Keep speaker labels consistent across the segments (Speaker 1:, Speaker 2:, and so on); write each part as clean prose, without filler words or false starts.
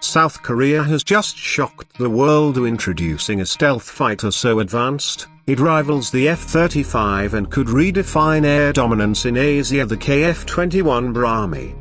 Speaker 1: South Korea has just shocked the world by introducing a stealth fighter so advanced, it rivals the F-35 and could redefine air dominance in Asia. The KF-21 Boramae.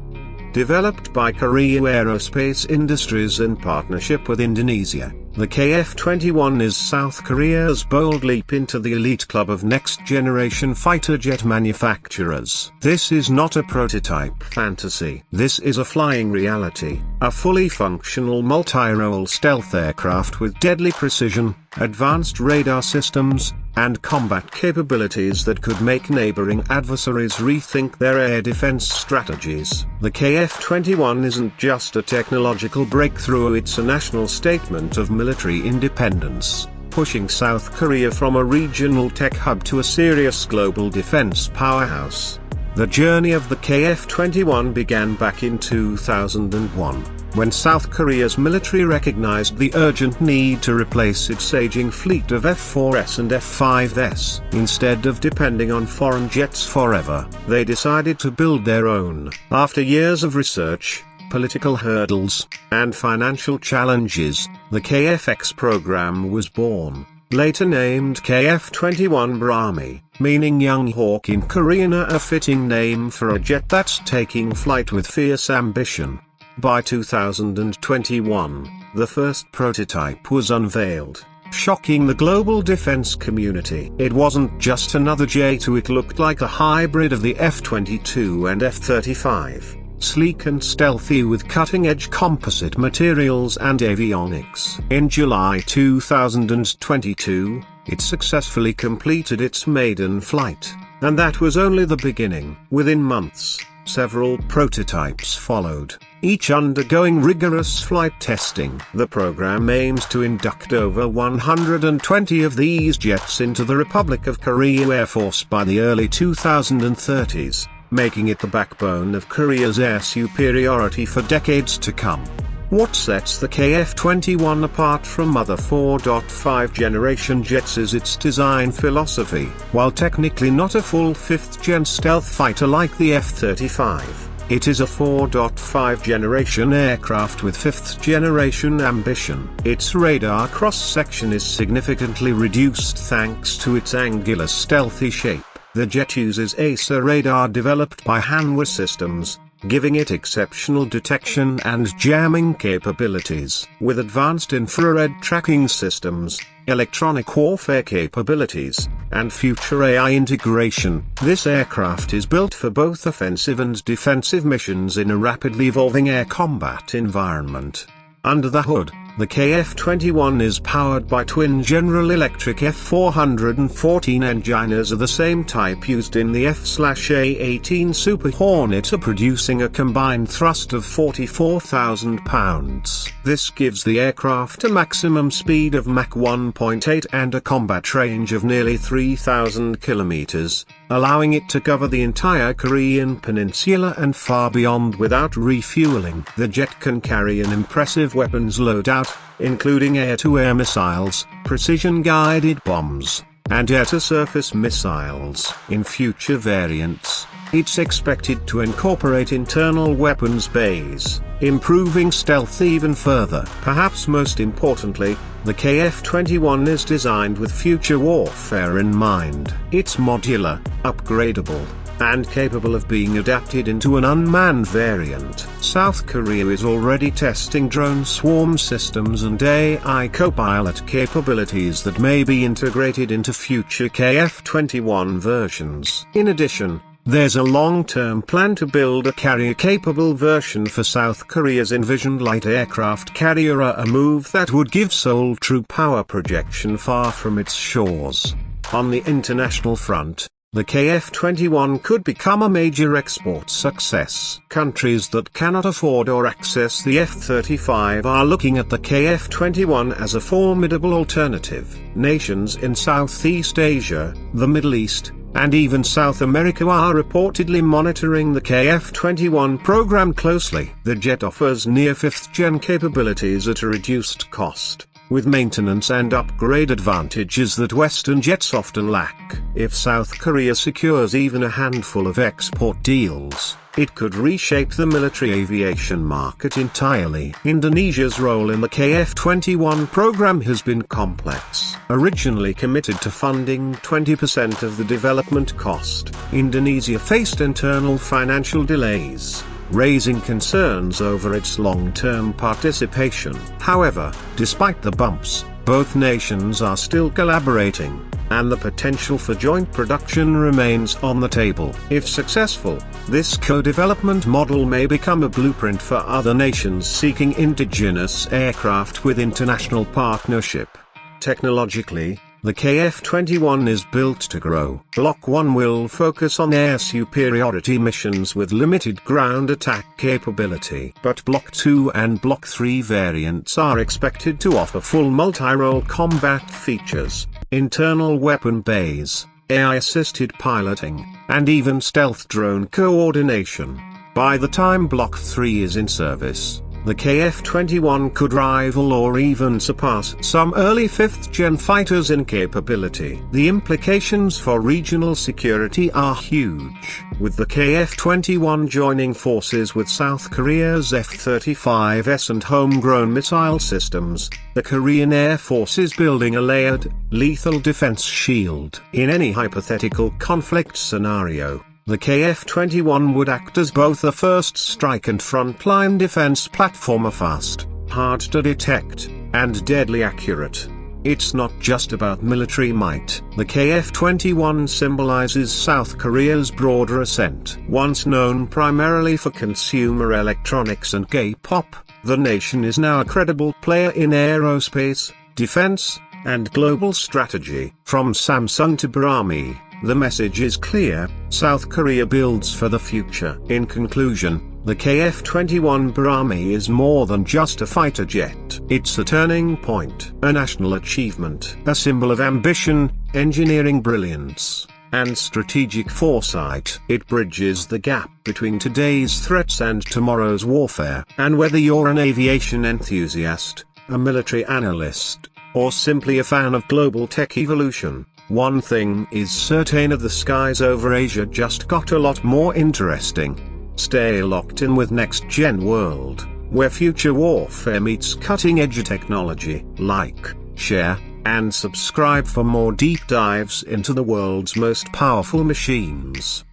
Speaker 1: Developed by Korean Aerospace Industries in partnership with Indonesia, the KF-21 is South Korea's bold leap into the elite club of next-generation fighter jet manufacturers. This is not a prototype fantasy. This is a flying reality, a fully functional multi-role stealth aircraft with deadly precision, advanced radar systems, and combat capabilities that could make neighboring adversaries rethink their air defense strategies. The KF-21 isn't just a technological breakthrough, it's a national statement of military independence, pushing South Korea from a regional tech hub to a serious global defense powerhouse. The journey of the KF-21 began back in 2001. When South Korea's military recognized the urgent need to replace its aging fleet of F-4S and F-5S. Instead of depending on foreign jets forever, they decided to build their own. After years of research, political hurdles, and financial challenges, the KF-X program was born. Later named KF-21 Boramae, meaning Young Hawk in Korean, a fitting name for a jet that's taking flight with fierce ambition. By 2021, the first prototype was unveiled, shocking the global defense community. It wasn't just another J2, it looked like a hybrid of the F-22 and F-35, sleek and stealthy with cutting-edge composite materials and avionics. In July 2022, it successfully completed its maiden flight, and that was only the beginning. Within months, several prototypes followed, each undergoing rigorous flight testing. The program aims to induct over 120 of these jets into the Republic of Korea Air Force by the early 2030s, making it the backbone of Korea's air superiority for decades to come. What sets the KF-21 apart from other 4.5 generation jets is its design philosophy. While technically not a full 5th gen stealth fighter like the F-35, it is a 4.5 generation aircraft with 5th generation ambition. Its radar cross-section is significantly reduced thanks to its angular stealthy shape. The jet uses AESA radar developed by Hanwha Systems, giving it exceptional detection and jamming capabilities. With advanced infrared tracking systems, electronic warfare capabilities, and future AI integration, this aircraft is built for both offensive and defensive missions in a rapidly evolving air combat environment. Under the hood, the KF-21 is powered by twin General Electric F414 engines of the same type used in the F/A-18 Super Hornet, producing a combined thrust of 44,000 pounds. This gives the aircraft a maximum speed of Mach 1.8 and a combat range of nearly 3,000 kilometers, allowing it to cover the entire Korean peninsula and far beyond without refueling. The jet can carry an impressive weapons loadout, including air-to-air missiles, precision-guided bombs, and air-to-surface missiles. In future variants, it's expected to incorporate internal weapons bays, improving stealth even further. Perhaps most importantly, the KF-21 is designed with future warfare in mind. It's modular, upgradable, and capable of being adapted into an unmanned variant. South Korea is already testing drone swarm systems and AI co-pilot capabilities that may be integrated into future KF-21 versions. In addition, there's a long-term plan to build a carrier-capable version for South Korea's envisioned light aircraft carrier, a move that would give Seoul true power projection far from its shores. On the international front, the KF-21 could become a major export success. Countries that cannot afford or access the F-35 are looking at the KF-21 as a formidable alternative. Nations in Southeast Asia, the Middle East, and even South America are reportedly monitoring the KF-21 program closely. The jet offers near 5th gen capabilities at a reduced cost, with maintenance and upgrade advantages that Western jets often lack. If South Korea secures even a handful of export deals, it could reshape the military aviation market entirely. Indonesia's role in the KF-21 program has been complex. Originally committed to funding 20% of the development cost, Indonesia faced internal financial delays, raising concerns over its long-term participation. However, despite the bumps, both nations are still collaborating, and the potential for joint production remains on the table. If successful, this co-development model may become a blueprint for other nations seeking indigenous aircraft with international partnership. Technologically, the KF-21 is built to grow. Block 1 will focus on air superiority missions with limited ground attack capability. But Block 2 and Block 3 variants are expected to offer full multi-role combat features, internal weapon bays, AI-assisted piloting, and even stealth drone coordination. By the time Block 3 is in service, the KF-21 could rival or even surpass some early 5th-gen fighters in capability. The implications for regional security are huge, with the KF-21 joining forces with South Korea's F-35s and homegrown missile systems. The Korean Air Force is building a layered, lethal defense shield. In any hypothetical conflict scenario, the KF-21 would act as both a first strike and frontline defense platform, fast, hard to detect, and deadly accurate. It's not just about military might. The KF-21 symbolizes South Korea's broader ascent. Once known primarily for consumer electronics and K-pop, the nation is now a credible player in aerospace, defense, and global strategy. From Samsung to Boramae, the message is clear: South Korea builds for the future. In conclusion, the KF-21 Boramae is more than just a fighter jet. It's a turning point, a national achievement, a symbol of ambition, engineering brilliance, and strategic foresight. It bridges the gap between today's threats and tomorrow's warfare. And whether you're an aviation enthusiast, a military analyst, or simply a fan of global tech evolution, one thing is certain: the skies over Asia just got a lot more interesting. Stay locked in with Next Gen World, where future warfare meets cutting-edge technology. Like, share, and subscribe for more deep dives into the world's most powerful machines.